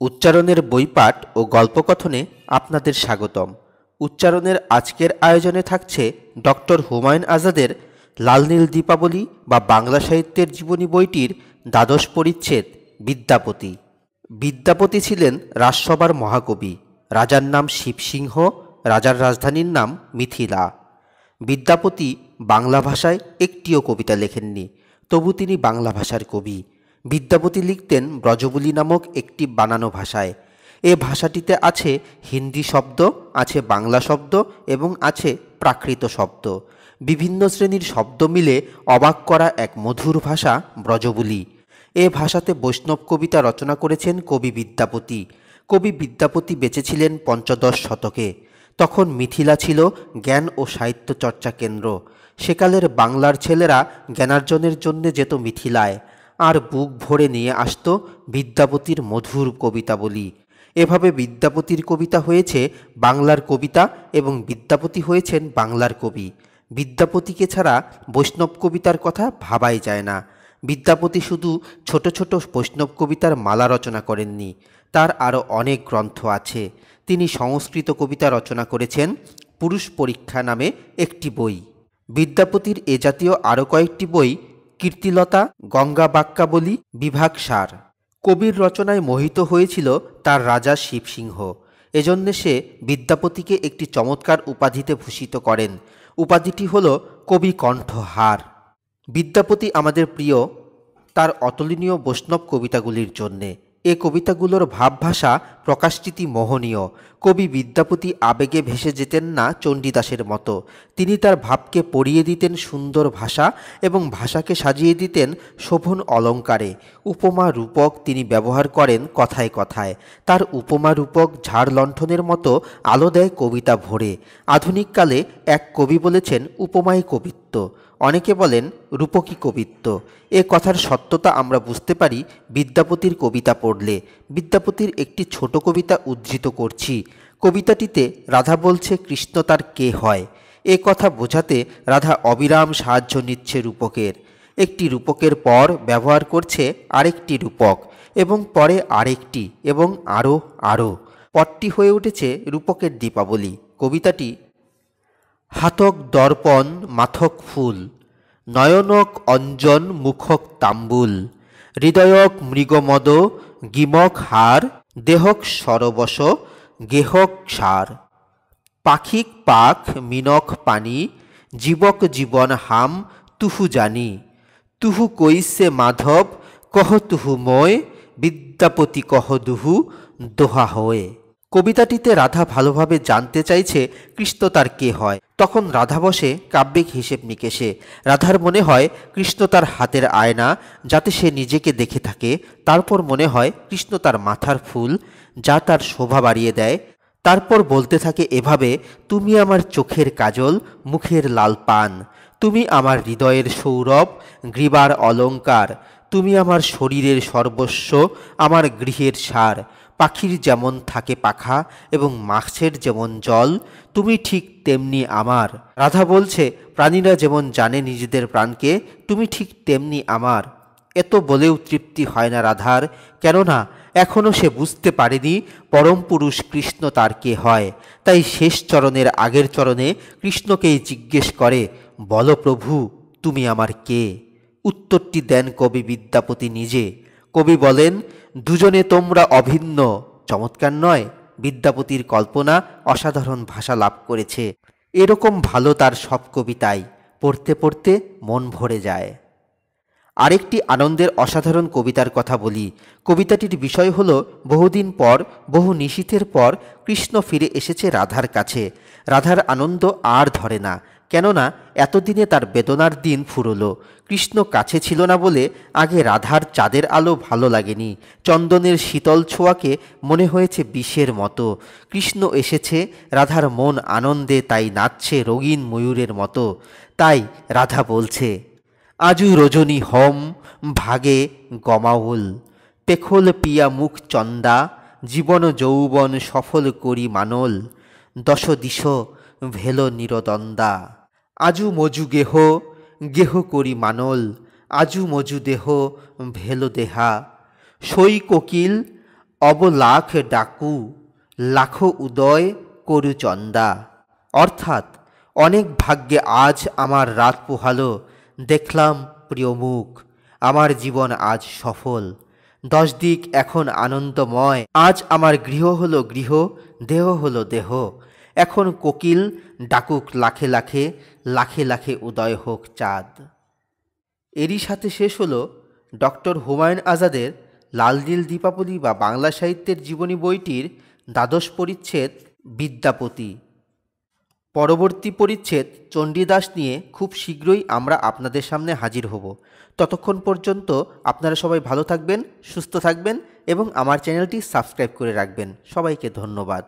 উচ্চারণের বইপাঠ ও গল্পকথনে আপনাদের স্বাগতম। উচ্চারণের আজকের আয়োজনে থাকছে ডক্টর হুমায়ুন আজাদের লাল নীল দীপাবলি বা বাংলা সাহিত্যের জীবনী বইটির দ্বাদশ পরিচ্ছেদ বিদ্যাপতি। বিদ্যাপতি ছিলেন রাজসভার মহাকবি। রাজার নাম শিবসিংহ, রাজার রাজধানীর নাম মিথিলা। বিদ্যাপতি বাংলা ভাষায় একটিও কবিতা লেখেননি, তবু তিনি বাংলা ভাষার কবি। বিদ্যাপতি লিখতেন ব্রজবুলি নামক একটি বানানো ভাষায়। এ ভাষাটিতে আছে হিন্দি শব্দ, আছে বাংলা শব্দ এবং আছে প্রাকৃত শব্দ। বিভিন্ন শ্রেণীর শব্দ মিলে অবাক করা এক মধুর ভাষা ব্রজবুলি। এ ভাষাতে বৈষ্ণব কবিতা রচনা করেছেন কবি বিদ্যাপতি। কবি বিদ্যাপতি বেঁচেছিলেন পঞ্চদশ শতকে। তখন মিথিলা ছিল জ্ঞান ও সাহিত্য চর্চা কেন্দ্র। সেকালের বাংলার ছেলেরা জ্ঞানার্জনের জন্য যেত মিথিলায়, আর বুক ভরে নিয়ে আসত বিদ্যাপতির মধুর কবিতাবলি। এভাবে বিদ্যাপতির কবিতা হয়েছে বাংলার কবিতা এবং বিদ্যাপতি হয়েছেন বাংলার কবি। বিদ্যাপতিকে ছাড়া বৈষ্ণব কবিতার কথা ভাবাই যায় না। বিদ্যাপতি শুধু ছোট ছোট বৈষ্ণব কবিতার মালা রচনা করেননি, তার আরও অনেক গ্রন্থ আছে। তিনি সংস্কৃত কবিতা রচনা করেছেন পুরুষ পরীক্ষা নামে একটি বই। বিদ্যাপতির এ জাতীয় আরও কয়েকটি বই কীর্তিলতা, গঙ্গা বাক্যাবলী, বিভাগ সার। কবির রচনায় মোহিত হয়েছিল তার রাজা শিবসিংহ। এজন্যে সে বিদ্যাপতিকে একটি চমৎকার উপাধিতে ভূষিত করেন। উপাধিটি হল কবি কণ্ঠহার। বিদ্যাপতি আমাদের প্রিয় তার অতুলনীয় বৈষ্ণব কবিতাগুলির জন্যে। এ কবিতাগুলোর ভাবভাষা প্রকাশরীতি মোহনীয়। কবি বিদ্যাপতি আবেগে ভেসে যেতেন না চণ্ডীদাসের মতো। তিনি তার ভাবকে পড়িয়ে দিতেন সুন্দর ভাষা এবং ভাষাকে সাজিয়ে দিতেন শোভন অলঙ্কারে। উপমা রূপক তিনি ব্যবহার করেন কথায় কথায়। তার উপমা রূপক ঝাড় লণ্ঠনের মতো আলো দেয় কবিতা ভরে। আধুনিককালে এক কবি বলেছেন উপমাই কবিত্ব, অনেকে বলেন রূপকী কবিত্ব। এ কথার সত্যতা আমরা বুঝতে পারি বিদ্যাপতির কবিতা পড়লে। বিদ্যাপতির একটি ছোট কবিতা উদ্ধৃত করছি। কবিতাটিতে রাধা বলছে কৃষ্ণ তার কে হয়। এ কথা বোঝাতে রাধা অবিরাম সাহায্য নিচ্ছে রূপকের। একটি রূপকের পর ব্যবহার করছে আরেকটি রূপক, এবং পরে আরেকটি, এবং আরও আরও। পরটি হয়ে উঠেছে রূপকের দীপাবলি। কবিতাটি: হাতক দর্পণ মাথক ফুল, নয়নক অঞ্জন মুখক তাম্বুল, হৃদয়ক মৃগমদ গিমক হার, দেহক সরবশ গেহক সার, পাখিক পাখ মিনক পানি, জীবক জীবন হাম তুহু জানি, তুহু কৈসে মাধব কহ তুহু ময়, বিদ্যাপতি কহ দুহু দোহা হয়ে। কবিতাটিতে রাধা ভালোভাবে জানতে চাইছে কৃষ্ণ তার কে হয়। তখন রাধা বসে কাব্যিক হিসেব নিকেশে। রাধার মনে হয় কৃষ্ণ তার হাতের আয়না, যাতে সে নিজেকে দেখে থাকে। তারপর মনে হয় কৃষ্ণ তার মাথার ফুল, যা তার শোভা বাড়িয়ে দেয়। তারপর বলতে থাকে এভাবে: তুমি আমার চোখের কাজল, মুখের লাল পান, তুমি আমার হৃদয়ের সৌরভ, গ্রীবার অলঙ্কার, তুমি আমার শরীরের সর্বস্ব, আমার গৃহের সার। পাখির যেমন থাকে পাখা এবং মাছের যেমন জল, তুমি ঠিক তেমনি আমার। রাধা বলছে প্রাণীরা যেমন জানে নিজেদের প্রাণকে, তুমি ঠিক তেমনি আমার। এত বলেও তৃপ্তি হয় না রাধার, কেননা এখনও সে বুঝতে পারেনি পরম পুরুষ কৃষ্ণ তার কে হয়। তাই শেষ চরণের আগের চরণে কৃষ্ণকেই জিজ্ঞেস করে, বলো প্রভু তুমি আমার কে। উত্তরটি দেন কবি বিদ্যাপতি নিজে। কবি বলেন, দুজনে তোমরা অভিন্ন। চমৎকার নয়? বিদ্যাপতির কল্পনা অসাধারণ ভাষা লাভ করেছে। এরকম ভালো তার সব কবিতাই, পড়তে পড়তে মন ভরে যায়। আরেকটি আনন্দের অসাধারণ কবিতার কথা বলি। কবিতাটির বিষয় হল, বহুদিন পর, বহু নিশীথের পর কৃষ্ণ ফিরে এসেছে রাধার কাছে। রাধার আনন্দ আর ধরে না, কেননা এতদিনে তার বেদনার দিন ফুরলো। কৃষ্ণ কাছে ছিল না বলে আগে রাধার চাঁদের আলো ভালো লাগেনি। চন্দনের শীতল ছোঁয়াকে মনে হয়েছে বিষের মতো। কৃষ্ণ এসেছে, রাধার মন আনন্দে তাই নাচছে রঙিন ময়ূরের মতো। তাই রাধা বলছে, আজু রজনী হোম ভাগে গমাউল, পেখল পিয়া মুখ চন্দা, জীবন যৌবন সফল করি মানল, দশ দিশ ভেল নিরদন্দা। আজু মজু গেহ গেহ করি মানল, আজু মজু দেহ ভেল দেহা, সই কোকিল অবলাখ ডাকু লাখো উদয় করু চন্দা। অর্থাৎ অনেক ভাগ্যে আজ আমার রাত পোহালো, দেখলাম প্রিয় মুখ, আমার জীবন আজ সফল। 10 দিক এখন আনন্দময়, আজ আমার গৃহ হলো গৃহ, দেহ হলো দেহ। এখন কোকিল ডাকুক লাখে লাখে, লাখে লাখে উদয় হোক চাঁদ। এরই সাথে শেষ হলো ডক্টর হুমায়ুন আজাদের লাল নীল দীপাবলি বা বাংলা সাহিত্যের জীবনী বইটির দ্বাদশ পরিচ্ছেদ বিদ্যাপতি। পরবর্তী পরিচ্ছেদ চণ্ডীদাস নিয়ে খুব শীঘ্রই আমরা আপনাদের সামনে হাজির হব। ততক্ষণ পর্যন্ত আপনারা সবাই ভালো থাকবেন, সুস্থ থাকবেন এবং আমার চ্যানেলটি সাবস্ক্রাইব করে রাখবেন। সবাইকে ধন্যবাদ।